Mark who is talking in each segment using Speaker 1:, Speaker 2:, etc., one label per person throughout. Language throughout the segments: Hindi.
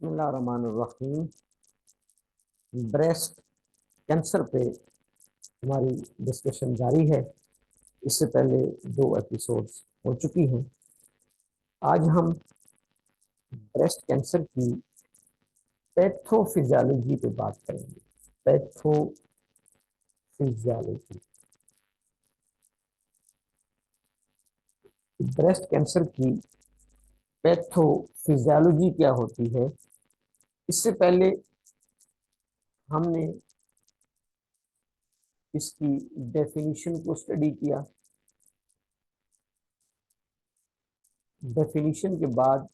Speaker 1: बिस्मिल्लाहिर्रहमानिर्रहीम। ब्रेस्ट कैंसर पे हमारी डिस्कशन जारी है। इससे पहले 2 एपिसोड्स हो चुकी हैं। आज हम ब्रेस्ट कैंसर की पैथोफिजियोलॉजी पे बात करेंगे। पैथोफिजियोलॉजी, ब्रेस्ट कैंसर की पैथोफिजियोलॉजी क्या होती है। इससे पहले हमने इसकी डेफिनेशन को स्टडी किया। डेफिनेशन के बाद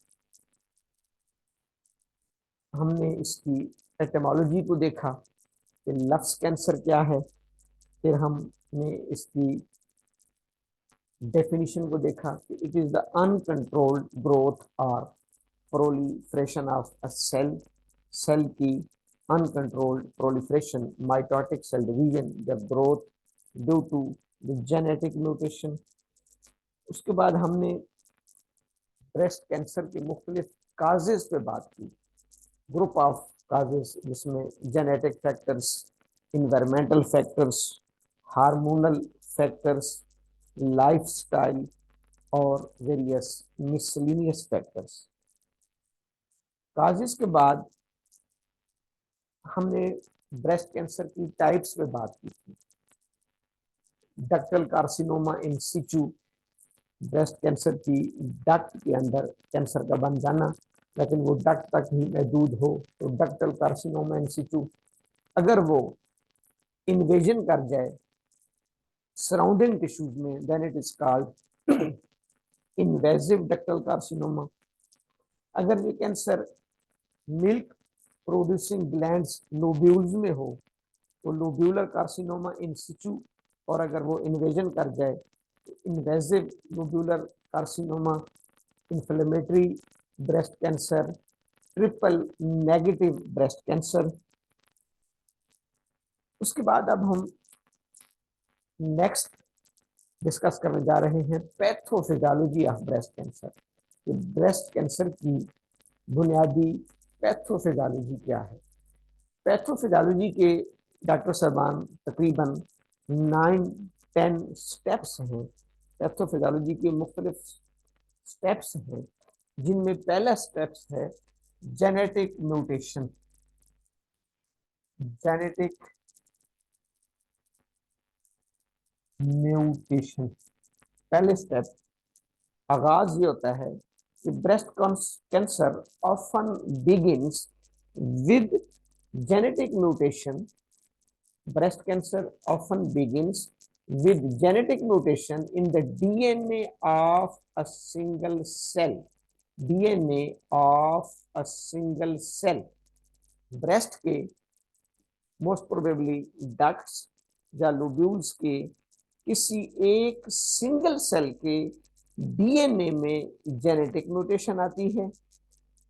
Speaker 1: हमने इसकी एटमोलॉजी को देखा कि लक्स कैंसर क्या है। फिर हमने इसकी डेफिनेशन को देखा कि it is the uncontrolled growth और proliferation of a cell. Cell की uncontrolled proliferation, mitotic cell division, the growth due to the genetic mutation. उसके बाद हमने ब्रेस्ट कैंसर के मुख्तलिफ काजेज पे बात की, ग्रुप ऑफ काजेज, जिसमें genetic factors, environmental factors, hormonal factors, lifestyle और वेरियस मिसलिनियस फैक्टर्स। काजेस के बाद हमने ब्रेस्ट कैंसर की टाइप्स पे बात की थी। Ductal carcinoma in situ, breast cancer की डक्ट के अंदर कैंसर का बन जाना, लेकिन वो डक्ट तक ही महदूद हो तो डक्टल कार्सिनोमा इन सिचू। अगर वो इन्वेजन कर जाए सराउंडिंग टिश्यूज में, then it is called invasive ductal carcinoma. अगर ये cancer milk producing glands lobules में हो तो लोब्यूलर कार्सिनोमा इन सिचू, और अगर वो इन्वेजन कर जाए तो invasive lobular carcinoma, inflammatory breast cancer, triple negative breast cancer. उसके बाद अब हम नेक्स्ट डिस्कस करने जा रहे हैं पैथोफिजियोलॉजी ऑफ ब्रेस्ट कैंसर। कि ब्रेस्ट कैंसर की बुनियादी पैथोफिजियोलॉजी क्या है। पैथोफिजियोलॉजी के डॉक्टर साहबान तकरीबन 9-10 स्टेप्स हैं। पैथोफिजियोलॉजी के मुख्तलिफ स्टेप्स हैं, जिनमें पहला स्टेप्स है जेनेटिक म्यूटेशन। जेनेटिक म्यूटेशन पहले स्टेप। आगाज ये होता है कि breast cancer often begins with genetic mutation. Breast cancer often begins with genetic mutation in the DNA of a single cell. DNA of a single cell. Breast के मोस्ट प्रोबेबली डक्ट्स या लोब्यूल्स के किसी एक सिंगल सेल के डीएनए में जेनेटिक म्यूटेशन आती है,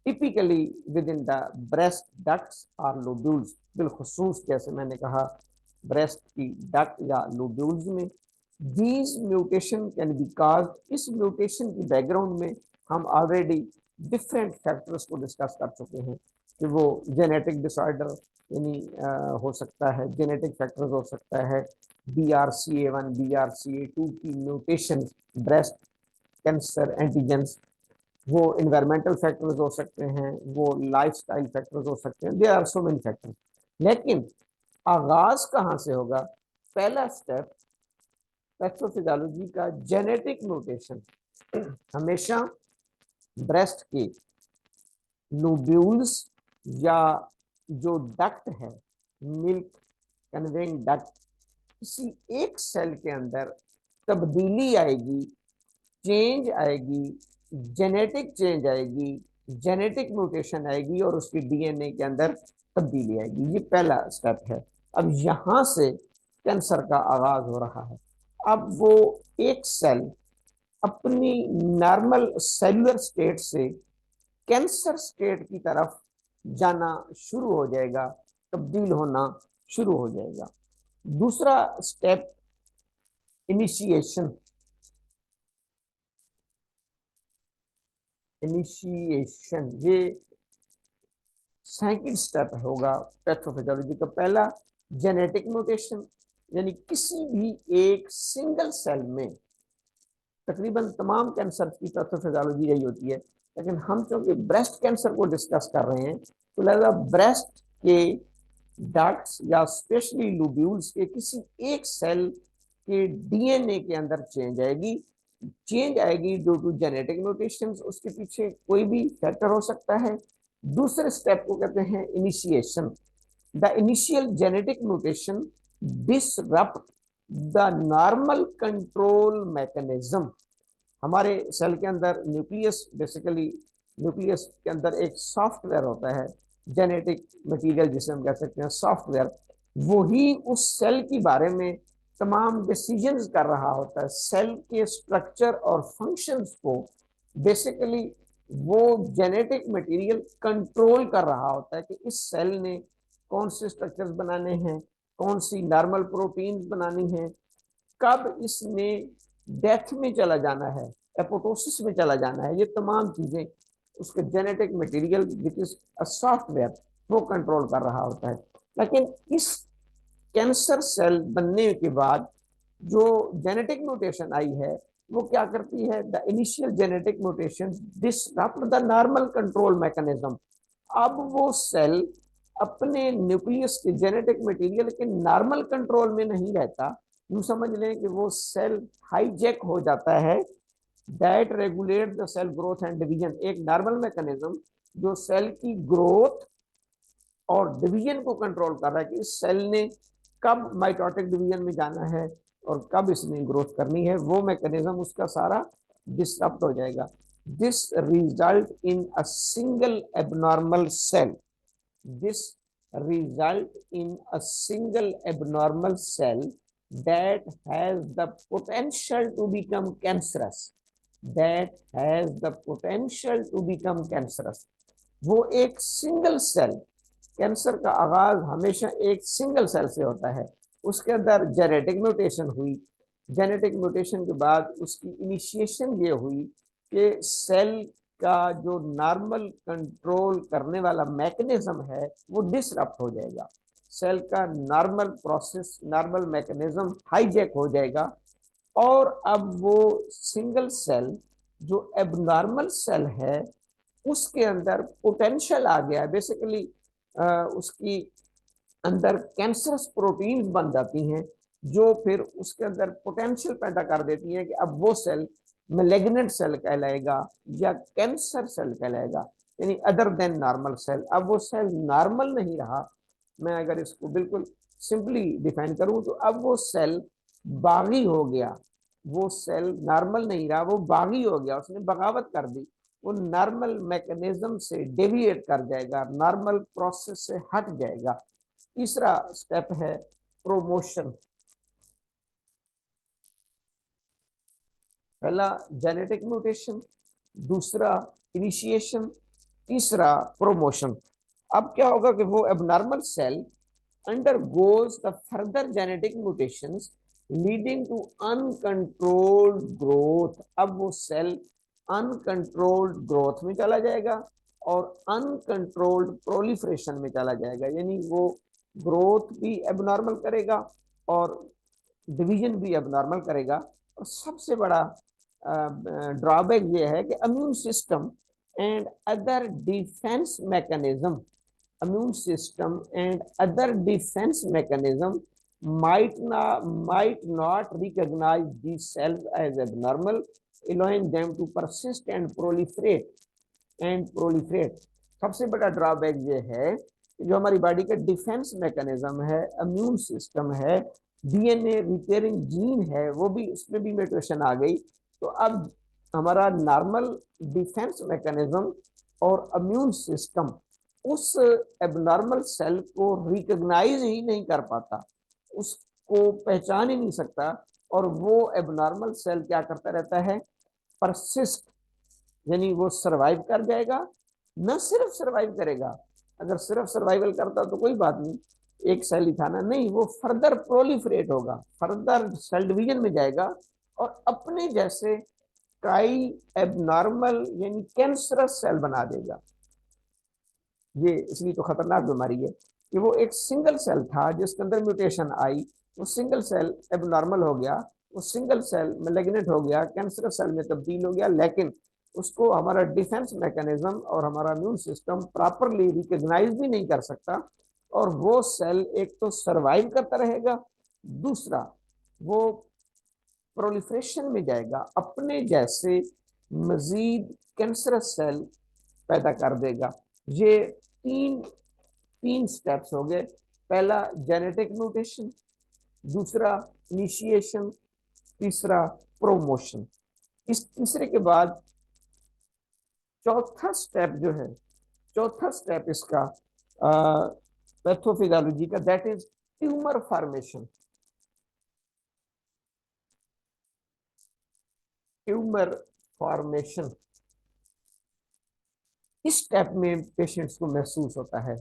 Speaker 1: typically with in the breast ducts और लोब्यूल्स। बिलखुसूस जैसे मैंने कहा ब्रेस्ट की डक्ट या लोब्यूल्स में। दीज म्यूटेशन कैन बी काज, इस म्यूटेशन की बैकग्राउंड में हम ऑलरेडी डिफरेंट फैक्टर्स को डिस्कस कर चुके हैं कि वो जेनेटिक डिसऑर्डर यानी हो सकता है, जेनेटिक फैक्टर्स हो सकता है BRCA1 BRCA2 की म्यूटेशन ब्रेस्ट कैंसर एंटीजेंस, वो इन्वायरमेंटल फैक्टर्स हो सकते हैं, वो लाइफस्टाइल फैक्टर्स हो सकते हैं, there are so many factors. लेकिन आगाज कहाँ से होगा। पहला स्टेप पैथोफिजियोलॉजी का जेनेटिक म्यूटेशन। हमेशा ब्रेस्ट के लोब्यूल्स या जो डक्ट है, मिल्क कन्वेइंग डक्ट, किसी एक सेल के अंदर तब्दीली आएगी, चेंज आएगी, जेनेटिक चेंज आएगी, जेनेटिक म्यूटेशन आएगी और उसकी डीएनए के अंदर तब्दीली आएगी। ये पहला स्टेप है। अब यहां से कैंसर का आगाज हो रहा है। अब वो एक सेल अपनी नॉर्मल सेलुलर स्टेट से कैंसर स्टेट की तरफ जाना शुरू हो जाएगा, तब्दील होना शुरू हो जाएगा। दूसरा स्टेप इनिशिएशन। इनिशिएशन ये सेकंड स्टेप होगा पैथोफिजियोलॉजी का। पहला जेनेटिक म्यूटेशन, यानी किसी भी एक सिंगल सेल में, तकरीबन तमाम कैंसर की पैथोफिजियोलॉजी यही होती है, लेकिन हम क्योंकि ब्रेस्ट कैंसर को डिस्कस कर रहे हैं तो लिहाजा ब्रेस्ट के डक्ट्स या स्पेशली लूब्यूल्स के किसी एक सेल के डीएनए के अंदर चेंज आएगी ड्यू टू जेनेटिक म्यूटेशंस। उसके पीछे कोई भी फैक्टर हो सकता है। दूसरे स्टेप को कहते हैं initiation. The initial genetic mutation disrupt the normal control mechanism. हमारे सेल के अंदर न्यूक्लियस, बेसिकली न्यूक्लियस के अंदर एक सॉफ्टवेयर होता है, जेनेटिक मटेरियल जिसे हम कह सकते हैं सॉफ्टवेयर, वही उस सेल के बारे में तमाम डिसीजंस कर रहा होता है। सेल के स्ट्रक्चर और फंक्शंस को बेसिकली वो जेनेटिक मटेरियल कंट्रोल कर रहा होता है कि इस सेल ने कौन से स्ट्रक्चर्स बनाने हैं, कौन सी नॉर्मल प्रोटीन्स बनानी है, कब इसने डेथ में चला जाना है, एपोटोसिस में चला जाना है। ये तमाम चीजें उसके genetic material which is a software वो कंट्रोल कर रहा होता है। लेकिन इस कैंसर सेल बनने के बाद जो जेनेटिक म्यूटेशन आई है वो क्या करती है, the initial genetic mutation disrupt the normal control mechanism. अब वो सेल अपने न्यूक्लियस के जेनेटिक मटेरियल के नॉर्मल कंट्रोल में नहीं रहता। यूं समझ लें कि वो सेल हाईजैक हो जाता है। That regulate the cell growth and division, एक नॉर्मल मैकेनिज्म जो सेल की ग्रोथ और डिवीजन को कंट्रोल कर रहा है कि इस सेल ने कब माइटोटिक डिवीजन में जाना है और कब इसने ग्रोथ करनी है, वो मैकेनिज्म उसका सारा डिस्टर्ब हो जाएगा। This result in a single abnormal cell, this result in a single abnormal cell that has the potential to become cancerous, that has the potential to become cancerous। वो एक सिंगल सेल, कैंसर का आगाज हमेशा एक सिंगल सेल से होता है। उसके अंदर जेनेटिक म्यूटेशन हुई, जेनेटिक म्यूटेशन के बाद उसकी इनिशिएशन ये हुई कि सेल का जो नॉर्मल कंट्रोल करने वाला मैकेनिज्म है वो डिसरप्ट हो जाएगा। सेल का normal process, normal mechanism hijack हो जाएगा और अब वो सिंगल सेल जो एबनॉर्मल सेल है उसके अंदर पोटेंशियल आ गया है। बेसिकली उसकी अंदर कैंसरस प्रोटीन्स बन जाती हैं जो फिर उसके अंदर पोटेंशियल पैदा कर देती हैं कि अब वो सेल मैलिग्नेंट सेल कहलाएगा या कैंसर सेल कहलाएगा, यानी अदर देन नॉर्मल सेल। अब वो सेल नॉर्मल नहीं रहा। मैं अगर इसको बिल्कुल सिंपली डिफाइन करूं तो अब वो सेल बागी हो गया। वो सेल नॉर्मल नहीं रहा, वो बागी हो गया, उसने बगावत कर दी, वो नॉर्मल मैकेनिज्म से डेविएट कर जाएगा, नॉर्मल प्रोसेस से हट जाएगा। तीसरा स्टेप है प्रोमोशन। पहला जेनेटिक म्यूटेशन, दूसरा इनिशिएशन, तीसरा प्रोमोशन। अब क्या होगा कि वो abnormal cell undergoes the further genetic mutations leading to uncontrolled growth। अब वो सेल अनकंट्रोल्ड ग्रोथ में चला जाएगा और अनकंट्रोल्ड प्रोलिफरेशन में चला जाएगा, यानी वो ग्रोथ भी एबनॉर्मल करेगा और डिवीजन भी एबनॉर्मल करेगा। और सबसे बड़ा ड्रॉबैक ये है कि immune system and other defence mechanism, immune system and other defense mechanism might not recognize these cells as abnormal, allowing them to persist and proliferate। सबसे बड़ा ड्रॉबैक ये है कि जो हमारी बॉडी का डिफेंस मैकेनिज्म है, इम्यून सिस्टम है, डीएनए रिपेयरिंग जीन है, वो भी, उसमें भी म्यूटेशन आ गई। तो अब हमारा नॉर्मल डिफेंस मैकेनिज्म और इम्यून सिस्टम उस एबनॉर्मल सेल को रिकॉग्नाइज ही नहीं कर पाता, उसको पहचान ही नहीं सकता, और वो एबनॉर्मल सेल क्या करता रहता है, परसिस्ट, यानी वो सरवाइव कर जाएगा। न सिर्फ सरवाइव करेगा, अगर सिर्फ सर्वाइवल करता तो कोई बात नहीं, एक सेल ही था ना, नहीं, वो फर्दर प्रोलिफरेट होगा, फर्दर सेल डिवीजन में जाएगा और अपने जैसे कई एबनॉर्मल यानी कैंसरस सेल बना देगा। ये इसलिए तो खतरनाक बीमारी है कि वो एक सिंगल सेल था जिसके अंदर म्यूटेशन आई, वो सिंगल सेल एबनॉर्मल हो गया, वो सिंगल सेल मैलिग्नेंट हो गया, कैंसर सेल में तब्दील हो गया, लेकिन उसको हमारा डिफेंस मैकेनिज्म और हमारा इम्यून सिस्टम प्रॉपरली रिकॉग्नाइज भी नहीं कर सकता, और वो सेल एक तो सरवाइव करता रहेगा, दूसरा वो प्रोलिफरेशन में जाएगा, अपने जैसे मजीद कैंसरस सेल पैदा कर देगा। ये तीन तीन स्टेप्स हो गए। पहला जेनेटिक म्यूटेशन, दूसरा इनिशिएशन, तीसरा प्रोमोशन। इस तीसरे के बाद चौथा स्टेप जो है, चौथा स्टेप इसका पैथोफिजियोलॉजी का, that is tumour formation. Tumour formation इस स्टेप में पेशेंट्स को महसूस होता है।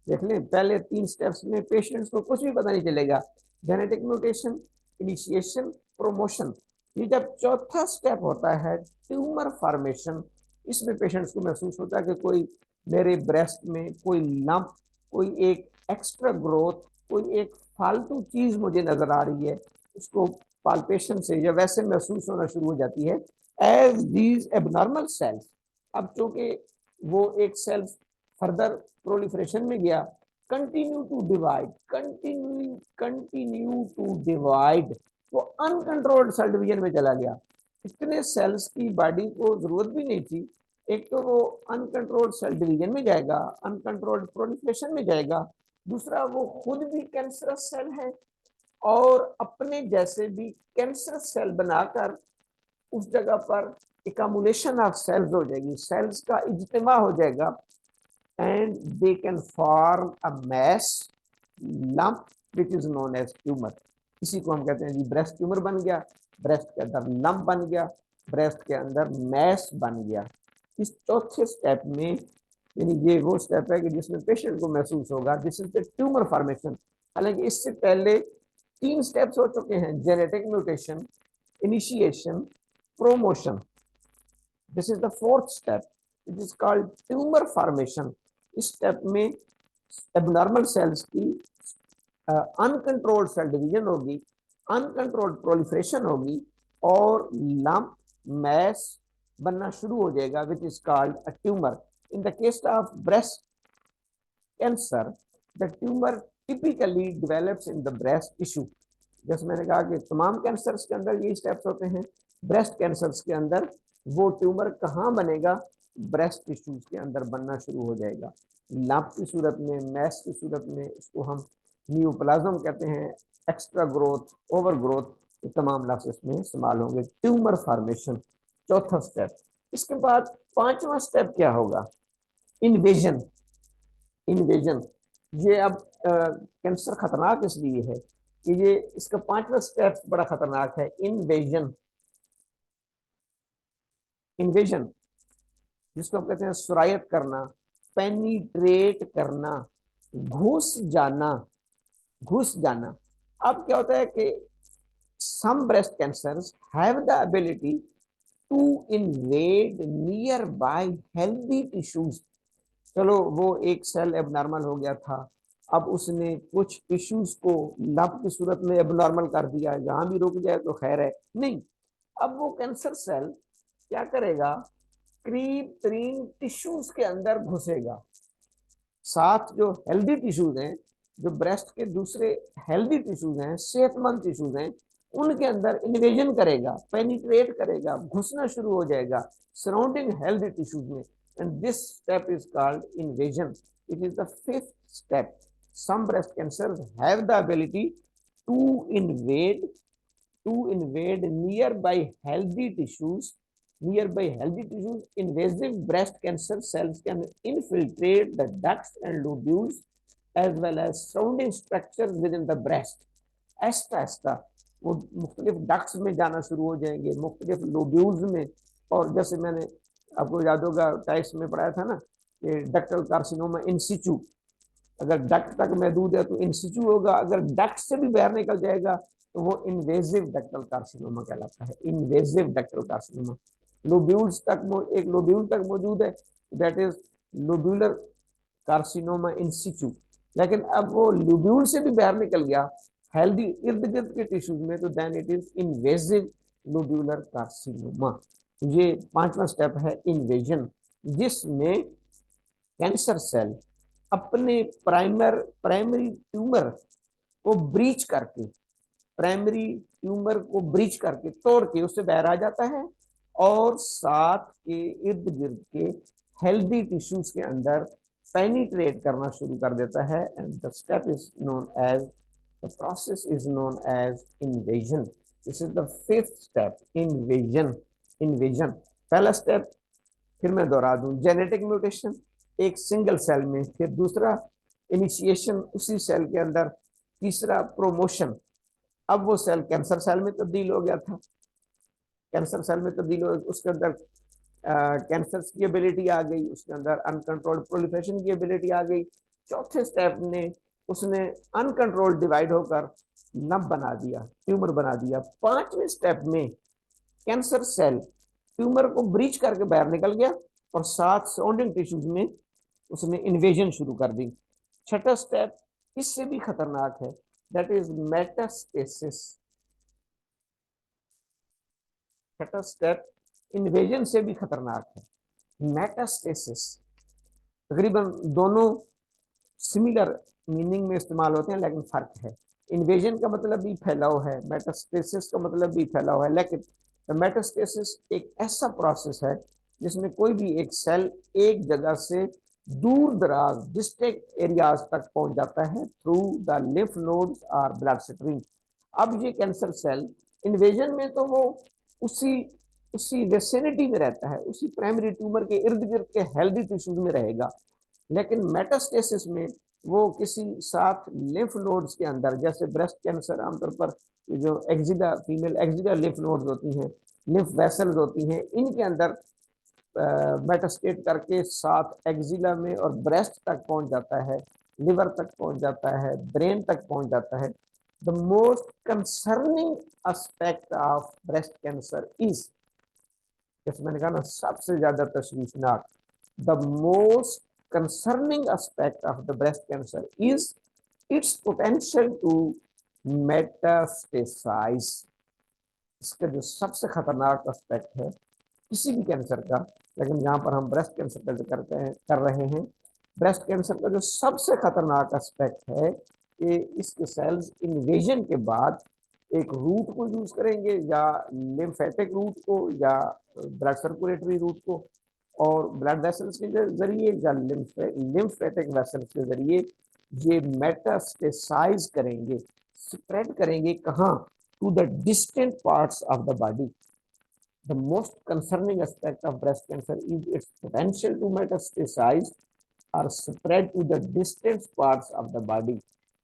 Speaker 1: देख लें, पहले तीन स्टेप्स में पेशेंट्स को कुछ भी पता नहीं चलेगा, जेनेटिक म्यूटेशन, इनिशिएशन, प्रोमोशन। ये जब चौथा स्टेप होता है ट्यूमर फॉर्मेशन, इसमें पेशेंट्स को महसूस होता है कि कोई मेरे ब्रेस्ट में कोई लंप, कोई एक एक्स्ट्रा ग्रोथ, कोई एक फालतू चीज मुझे नजर आ रही है, उसको पाल्पेशन से या वैसे महसूस होना शुरू हो जाती है एज दीज एबनॉर्मल सेल्स। अब चूंकि वो एक सेल फर्दर प्रोलिफरेशन में गया, continue to divide, continue to divide, वो अनकंट्रोल्ड सेल डिवीजन में चला गया। इतने सेल्स की बॉडी को जरूरत भी नहीं थी। एक तो वो अनकंट्रोल्ड सेल डिवीजन में जाएगा, अनकंट्रोल्ड प्रोलिफरेशन में जाएगा, दूसरा वो खुद भी कैंसरस सेल है और अपने जैसे भी कैंसरस सेल बनाकर उस जगह पर एकमुलेशन ऑफ सेल्स हो जाएगी, सेल्स का इज्तिमा हो जाएगा, and they can form a mass lump which is known as tumor। इसी को हम कहते हैं जी ब्रेस्ट ट्यूमर बन गया, ब्रेस्ट के अंदर लंप बन गया, ब्रेस्ट के अंदर मैस बन गया। इस चौथे स्टेप में, यानी ये वो स्टेप है कि जिसमें पेशेंट को महसूस होगा this is the tumour formation. हालांकि इससे पहले तीन स्टेप्स हो चुके हैं, genetic mutation, initiation, promotion. This is the fourth step, it is called tumour formation. इस स्टेप में एबनॉर्मल सेल्स की अनकंट्रोल्ड सेल डिवीजन होगी, अनकंट्रोल्ड प्रोलिफरेशन होगी और लंप मैस बनना शुरू हो जाएगा which is called a tumour. In the case of breast cancer, the tumour typically develops in the breast tissue. जैसे मैंने कहा कि तमाम कैंसर्स के अंदर यही स्टेप्स होते हैं, ब्रेस्ट कैंसर्स के अंदर वो ट्यूमर कहाँ बनेगा, ब्रेस्ट टिश्यूज के अंदर बनना शुरू हो जाएगा, लंप की सूरत में, मैस की सूरत में। इसको हम न्यूप्लाज्म कहते हैं, एक्स्ट्रा ग्रोथ, ओवर ग्रोथ, ये तमाम लफ्ज इसमें इस्तेमाल होंगे। ट्यूमर फॉर्मेशन चौथा स्टेप। इसके बाद पांचवा स्टेप क्या होगा, इन्वेजन। इन्वेजन ये अब कैंसर खतरनाक इसलिए है कि ये इसका पांचवा स्टेप बड़ा खतरनाक है, इन्वेजन। इन्वेजन जिसको हम कहते हैं सुरायत करना, पेनिट्रेट करना, घुस जाना, घुस जाना। अब क्या होता है कि some breast cancers have the ability to invade nearby healthy tissues। चलो वो एक सेल एबनॉर्मल हो गया था, अब उसने कुछ टिश्यूज को लंप की सूरत में एबनॉर्मल कर दिया, जहां भी रुक जाए तो खैर है, नहीं। अब वो कैंसर सेल क्या करेगा, करीब तरीन टिश्यूज के अंदर घुसेगा, साथ जो हेल्दी टिश्यूज हैं, जो ब्रेस्ट के दूसरे हेल्दी टिश्यूज हैं, सेहतमंद टिश्यूज हैं, उनके अंदर इन्वेजन करेगा, पेनिट्रेट करेगा, घुसना शुरू हो जाएगा सराउंडिंग हेल्दी टिश्यूज में, and this step is called invasion. It is the fifth step. some breast cancers have the ability to invade nearby healthy tissues. Nearby healthy tissues, invasive breast cancer cells can infiltrate the ducts and lobules as well as surrounding structures within the breast। ऐसा ऐसा वो मुख्तलिफ डक्ट्स में जाना शुरू हो जाएंगे, मुख्तलिफ लोब्यूल्स में। और जैसे मैंने आपको याद होगा टाइप्स में पढ़ाया था ना कि डक्टल कार्सिनोमा इन सिचू, अगर डक्ट तक महदूद है तो इन सिचू होगा, अगर डक्ट से भी बाहर निकल जाएगा तो वो इन्वेजिव डक्टल कार्सिनोमा कहलाता है, इन्वेजिव डक्टल कार्सिनोमा। लोब्यूल्स तक, एक लोब्यूल तक मौजूद है, that is lobular carcinoma in situ, लेकिन अब वो ल्यूब्यूल से भी बाहर निकल गया हेल्दी इर्द गिर्द के टिश्यूज में, तो then it is invasive lobular carcinoma. ये पांचवा स्टेप है इन्वेजन, जिसमें कैंसर सेल अपने प्राइमरी ट्यूमर को ब्रीच करके, प्राइमरी ट्यूमर को ब्रीच करके, तोड़ के उससे बाहर आ जाता है और साथ के इर्द गिर्द के हेल्दी टिश्यूज के अंदर पेनिट्रेट करना शुरू कर देता है, and the step is known as, the process is known as invasion. This is the fifth step, invasion. Invasion पहला स्टेप, फिर मैं दोहरा दूं, जेनेटिक म्यूटेशन एक सिंगल सेल में, फिर दूसरा इनिशिएशन उसी सेल के अंदर, तीसरा प्रोमोशन, अब वो सेल कैंसर सेल में तब्दील हो गया था, कैंसर सेल में तब्दील हो, उसके अंदर कैंसर की एबिलिटी आ गई, उसके अंदर अनकंट्रोल्ड प्रोलिफरेशन की एबिलिटी आ गई। चौथे स्टेप में उसने अनकंट्रोल्ड डिवाइड होकर नब बना दिया, ट्यूमर बना दिया। पांचवें स्टेप में कैंसर सेल ट्यूमर को ब्रीच करके बाहर निकल गया और साथ सराउंडिंग टिश्यूज में उसने इन्वेजन शुरू कर दी। छठा स्टेप इससे भी खतरनाक है, दैट इज मेटास्टेसिस। छठा स्टेप इन्वेजन से भी खतरनाक है, मेटास्टेसिस। तकरीबन दोनों सिमिलर मीनिंग में इस्तेमाल होते हैं, लेकिन फर्क है। इन्वेजन का मतलब भी फैलाव है, मेटास्टेसिस का मतलब भी फैलाव है, लेकिन मेटास्टेसिस एक ऐसा प्रोसेस है जिसमें कोई भी एक सेल एक जगह से दूर दराज डिस्ट्रिक्ट एरियाज तक पहुंच जाता है थ्रू द लिम्फ नोड्स और ब्लड स्ट्रीम। अब ये कैंसर सेल इन्वेजन में तो वो उसी उसी वेसिनिटी में रहता है, उसी प्राइमरी ट्यूमर के इर्द गिर्द के हेल्दी टिश्यूज में रहेगा, लेकिन मेटास्टेसिस में वो किसी साथ लिम्फ नोड्स के अंदर, जैसे ब्रेस्ट कैंसर आमतौर पर जो axilla, female axilla lymph nodes होती हैं, लिम्फ वेसल्स होती हैं, इनके अंदर मेटास्टेट करके साथ एक्जिला में और ब्रेस्ट तक पहुंच जाता है, लिवर तक पहुंच जाता है, ब्रेन तक पहुंच जाता है। The most concerning aspect of breast cancer is, जैसे मैंने कहा ना सबसे ज्यादा तशवीशनाक, the most concerning aspect of the breast cancer is its potential to metastasize। इसका जो सबसे खतरनाक एस्पेक्ट है किसी भी कैंसर का, लेकिन यहाँ पर हम ब्रेस्ट कैंसर का जिक्र कर रहे हैं, ब्रेस्ट कैंसर का जो सबसे खतरनाक एस्पेक्ट है कि इसके सेल्स इन्वेजन के बाद एक रूट को यूज करेंगे, या लिम्फेटिक रूट को या ब्लड सर्कुलेटरी रूट को, और ब्लड वेसल्स के जरिए या लिम्फेटिक वेसल्स के जरिए ये मेटास्टेसाइज करेंगे, स्प्रेड करेंगे कहाँ, to the distant parts of the body. The most concerning aspect of breast cancer is its potential to metastasize और spread to the distant parts of the body.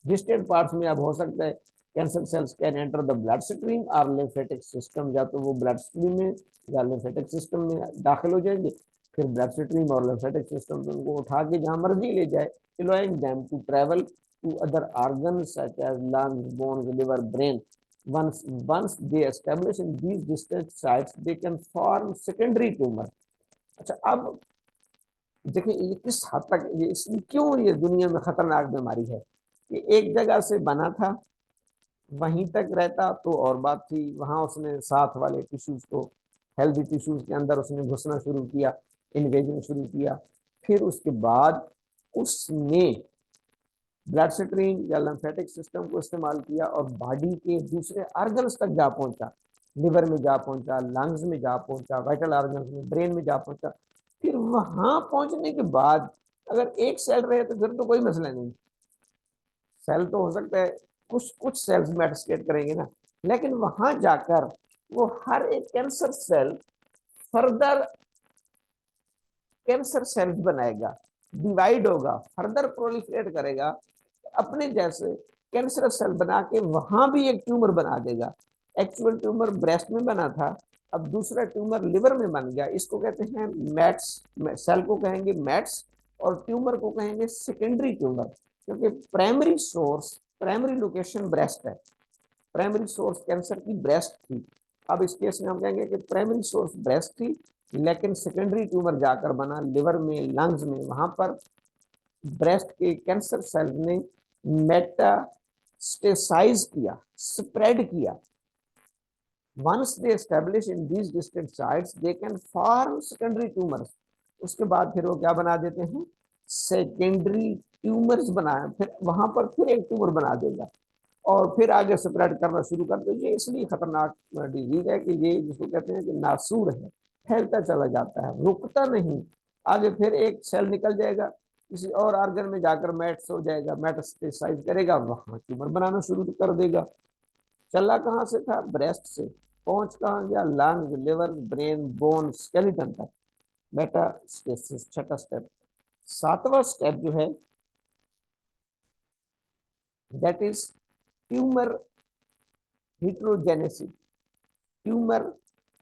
Speaker 1: Distant parts में अब हो सकता है cancer cells can enter the blood stream और लिम्फेटिक सिस्टम, या तो वो ब्लड स्ट्रीम में या लिम्फेटिक सिस्टम में दाखिल हो जाएंगे, फिर ब्लड स्ट्रीम और लिम्फेटिक सिस्टम से उनको उठा के जहां मर्जी ले जाए, allowing them to travel to other organs such as lungs, bones, liver, brain. Once they establish in these distant sites, they can form secondary tumor। अच्छा, अब देखिए ये किस हद तक ये, इसलिए क्यों ये दुनिया में खतरनाक बीमारी है कि एक जगह से बना था, वहीं तक रहता तो और बात थी, वहां उसने साथ वाले टिश्यूज को, हेल्दी टिश्यूज के अंदर उसने घुसना शुरू किया, इन्वेजन शुरू किया, फिर उसके बाद उसने ब्लड स्ट्रीम या लिम्फेटिक सिस्टम को इस्तेमाल किया और बॉडी के दूसरे ऑर्गन्स तक जा पहुंचा, लिवर में जा पहुंचा, लंग्स में जा पहुंचा, वाइटल ऑर्गन्स में, ब्रेन में जा पहुंचा। फिर वहां पहुंचने के बाद अगर एक सेल रहे तो फिर तो कोई मसला नहीं, सेल तो हो सकता है कुछ कुछ सेल्स मेटास्टेट करेंगे ना, लेकिन वहां जाकर वो हर एक cancer cell further cancer cells बनाएगा, डिवाइड होगा, फर्दर प्रोलिफरेट करेगा, अपने जैसे कैंसर सेल बना के वहां भी एक ट्यूमर बना देगा। एक्चुअल ट्यूमर ब्रेस्ट में बना था, अब दूसरा ट्यूमर लिवर में बन गया, इसको कहते हैं मैट्स, सेल को कहेंगे मैट्स और ट्यूमर को कहेंगे सेकेंडरी ट्यूमर, क्योंकि primary source, primary location breast है, प्राइमरी सोर्स कैंसर की ब्रेस्ट थी। अब इस केस में हम कहेंगे कि प्राइमरी सोर्स ब्रेस्ट थी, लेकिन सेकेंडरी ट्यूमर जाकर बना लिवर में, लंग्स में, वहां पर ब्रेस्ट के कैंसर सेल ने मेटास्टेसाइज किया, स्प्रेड किया, once they establish in these distant sites they can form secondary tumors. उसके बाद फिर वो क्या बना देते हैं, सेकेंडरी ट्यूमर्स बनाए, फिर वहां पर फिर एक ट्यूमर बना देगा और फिर आगे स्प्रेड करना शुरू कर देंगे। इसलिए खतरनाक डिजीज है कि ये जिसको कहते हैं कि नासूर है, फैलता चला जाता है, रुकता नहीं। आगे फिर एक सेल निकल जाएगा, किसी और ऑर्गन में जाकर मेट्स हो जाएगा, मेटास्टेसाइज करेगा, वहां ट्यूमर बनाना शुरू कर देगा। चला कहाँ से था, ब्रेस्ट से, पहुंच कहाँ गया, lung, liver, brain, bone, skeleton तक। मेटास्टेसिस छठा स्टेप। सातवां स्टेप जो है दैट इज ट्यूमर हिट्रोजेनेसिस, ट्यूमर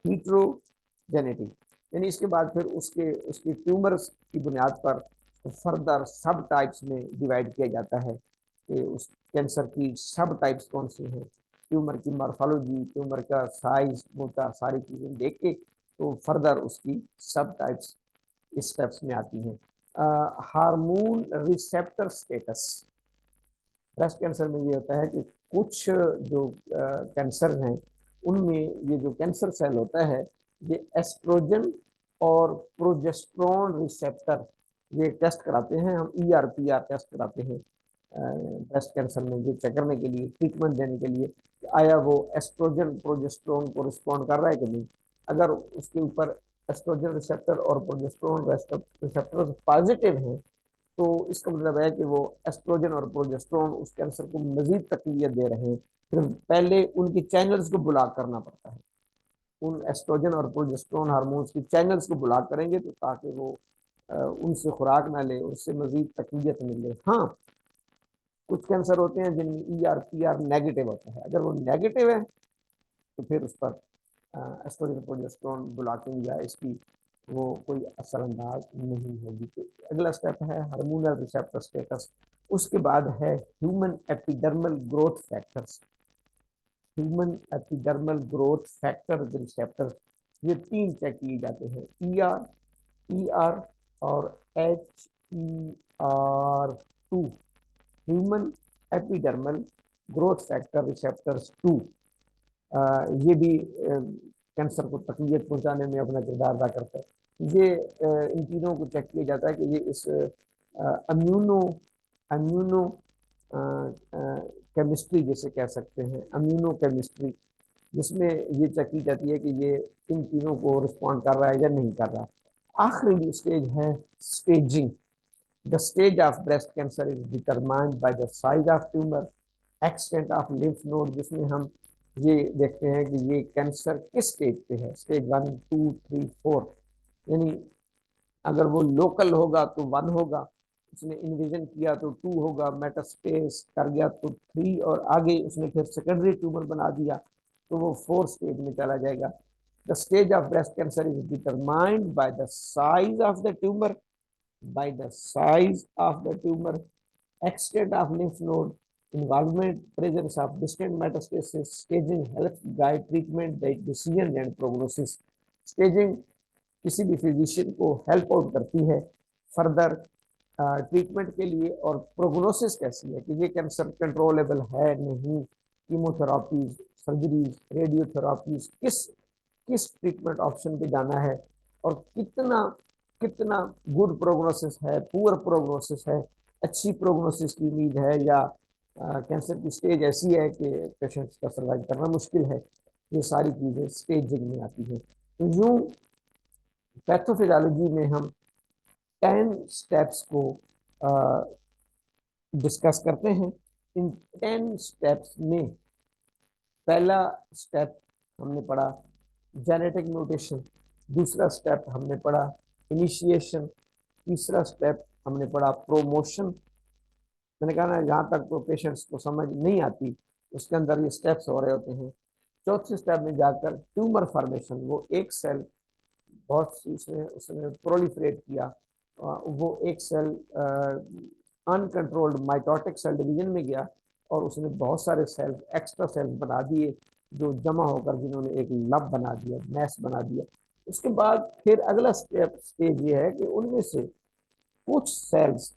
Speaker 1: हिट्रोजेनेटिक, यानी इसके बाद फिर उसके उसकी ट्यूमर्स की बुनियाद पर फर्दर सब टाइप्स में डिवाइड किया जाता है कि उस कैंसर की सब टाइप्स कौन सी हैं, ट्यूमर की मॉर्फोलॉजी, ट्यूमर का साइज, मोटा, सारी चीजें देख के तो फर्दर उसकी सब टाइप्स इस स्टेप्स में आती हैं। Hormone receptor status, breast cancer में ये होता है कि कुछ जो कैंसर हैं उनमें ये जो कैंसर सेल होता है ये एस्ट्रोजन और प्रोजेस्टेरोन रिसेप्टर, ये टेस्ट कराते हैं हम, ER-PR टेस्ट कराते हैं ब्रेस्ट कैंसर में, ये चेक करने के लिए, ट्रीटमेंट देने के लिए आया वो एस्ट्रोजन प्रोजेस्टेरोन को रिस्पॉन्ड कर रहा है कि नहीं। अगर उसके ऊपर एस्ट्रोजन रिसेप्टर और प्रोजेस्टेरोन रिसेप्टर पॉजिटिव हैं तो इसका मतलब है कि वो एस्ट्रोजन और प्रोजेस्टेरोन उस कैंसर को मजीद तकलीफ दे रहे हैं। फिर पहले उनकी चैनल्स को ब्लॉक करना पड़ता है, उन एस्ट्रोजन और प्रोजेस्टेरोन हार्मोन्स की चैनल्स को ब्लॉक करेंगे तो ताकि वो उनसे खुराक ना ले, उससे मजीद तकलीफ मिले। हाँ, कुछ कैंसर होते हैं जिनमें ER-PR नेगेटिव होता है, अगर वो नेगेटिव है तो फिर उस पर एस्ट्रोजन प्रोजेस्टेरोन ब्लॉकिंग या इसकी वो कोई असरअंदाज नहीं होगी। तो अगला स्टेप है हार्मोनल रिसेप्टर स्टेटस। उसके बाद है human epidermal growth factors, human epidermal growth factor receptor, ये तीन चेक किए जाते हैं, ER और HER2, human epidermal growth factor receptors 2। ये भी कैंसर को तकलीफ पहुंचाने में अपना किरदार अदा करता है। ये इन तीनों को चेक किया जाता है कि ये इस अम्यूनो अम्यूनो केमिस्ट्री जिसे कह सकते हैं, अम्यूनो केमिस्ट्री, जिसमें ये चेक की जाती है कि ये इन तीनों को रिस्पॉन्ड कर रहा है या नहीं कर रहा। आखिरी स्टेज है staging. The stage of breast cancer is determined by the size of tumour, extent of lymph node, जिसमें हम ये देखते हैं कि ये कैंसर किस स्टेज पे है, स्टेज 1, 2, 3, 4, यानी अगर वो लोकल होगा तो 1 होगा, उसने इन्विजन किया तो 2 होगा, मेटास्टेस कर गया तो 3, और आगे उसने फिर सेकेंडरी ट्यूमर बना दिया तो वो 4 स्टेज में चला जाएगा। The stage of breast cancer is determined by the size of the tumour, by the size of the tumor, extent of lymph node, involvement, presence of distant metastasis. Staging helps guide treatment, decision and prognosis. Staging किसी भी फिजिशियन को हेल्प आउट करती है फर्दर ट्रीटमेंट के लिए, और प्रोग्नोसिस कैसी है कि ये कैंसर कंट्रोलेबल है नहीं, कीमोथेरापीज, सर्जरीज, रेडियोथेरापीज, किस किस ट्रीटमेंट ऑप्शन पे जाना है, और कितना कितना गुड प्रोग्नोसिस है, पुअर प्रोग्नोसिस है, अच्छी प्रोग्नोसिस की उम्मीद है, या कैंसर की स्टेज ऐसी है कि पेशेंट्स का सर्वाइव करना मुश्किल है। ये सारी चीज़ें स्टेजिंग में आती है। तो यूँ पैथोफिजियोलॉजी में हम 10 स्टेप्स को डिस्कस करते हैं। इन 10 स्टेप्स में पहला स्टेप हमने पढ़ा जेनेटिक म्यूटेशन, दूसरा स्टेप हमने पढ़ा इनिशिएशन, तीसरा स्टेप हमने पढ़ा प्रोमोशन। मैंने कहा ना, जहाँ तक तो पेशेंट्स को समझ नहीं आती उसके अंदर ये स्टेप्स हो रहे होते हैं। चौथे स्टेप में जाकर ट्यूमर फॉर्मेशन, वो एक सेल बहुत सी उसने प्रोलिफरेट किया, वो एक cell uncontrolled mitotic cell division में गया और उसने बहुत सारे सेल्स, एक्स्ट्रा सेल्स बना दिए जो जमा होकर जिन्होंने एक लब बना दिया, मैस बना दिया। उसके बाद फिर अगला स्टेज ये है कि उनमें से कुछ सेल्स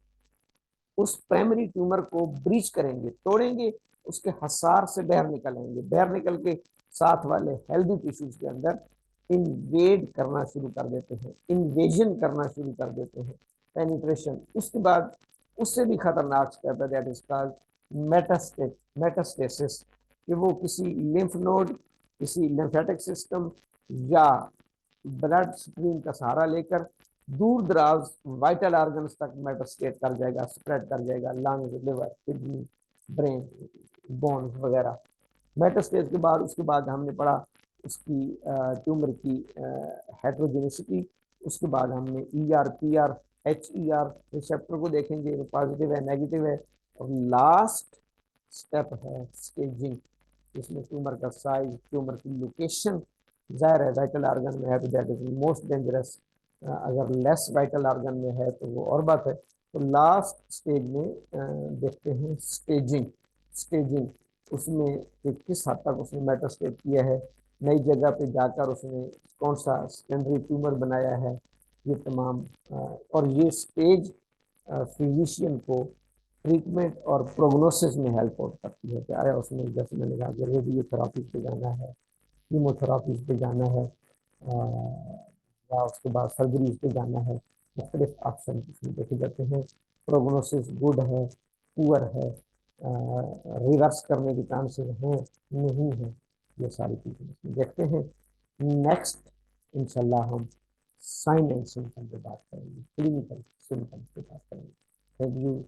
Speaker 1: उस प्राइमरी ट्यूमर को ब्रीच करेंगे, तोड़ेंगे, उसके हसार से बाहर निकलेंगे, बाहर निकल के साथ वाले हेल्दी टिश्यूज के अंदर इन्वेड करना शुरू कर देते हैं, इन्वेजन करना शुरू कर देते हैं, पेनिट्रेशन। उसके बाद उससे भी खतरनाक स्टेप है, दैट इज कॉल्ड मेटास्टेसिस, कि वो किसी लिम्फ नोड, किसी लिम्फेटिक सिस्टम या ब्लड स्ट्रीम का सहारा लेकर दूर दराज वाइटल ऑर्गन्स तक मेटास्टेट कर जाएगा, स्प्रेड कर जाएगा, lungs, liver, kidney, brain, bones वगैरह। मेटास्टेज के बाद, उसके बाद हमने पढ़ा उसकी ट्यूमर की हेट्रोजेनिसिटी। उसके बाद हमने ER, PR, HER रिसेप्टर को देखेंगे, पॉजिटिव है, नेगेटिव है। और लास्ट स्टेप है स्टेजिंग, इसमें ट्यूमर का साइज, ट्यूमर की लोकेशन, जाहिर है वाइटल ऑर्गन में है तो दैट इज मोस्ट डेंजरस, अगर लेस वाइटल ऑर्गन में है तो वो और बात है। तो लास्ट स्टेज में देखते हैं स्टेजिंग। स्टेजिंग उसमें कि किस हद तक उसने मेटास्टेट किया है, नई जगह पे जाकर उसने कौन सा सेकेंडरी ट्यूमर बनाया है, ये तमाम और ये स्टेज फिजिशियन को ट्रीटमेंट और प्रोग्नोसिस में हेल्प आउट करती है। क्या है उसमें, जैसे मैंने कहा कि रेडियोथेरापी पे जाना है, कीमोथेरापी पे जाना है, या उसके बाद सर्जरी पे जाना है, मुख्तलिफ ऑप्शन इसमें देखे जाते हैं। प्रोग्नोसिस गुड है, पुअर है, रिवर्स करने के चांसेस हैं, नहीं है, ये सारी चीज़ें इसमें देखते हैं। नेक्स्ट इंशाल्लाह हम साइन एंड सिम्टम पे बात करेंगे, क्लिनिकल सिम्टम पे बात करेंगे। Thank you.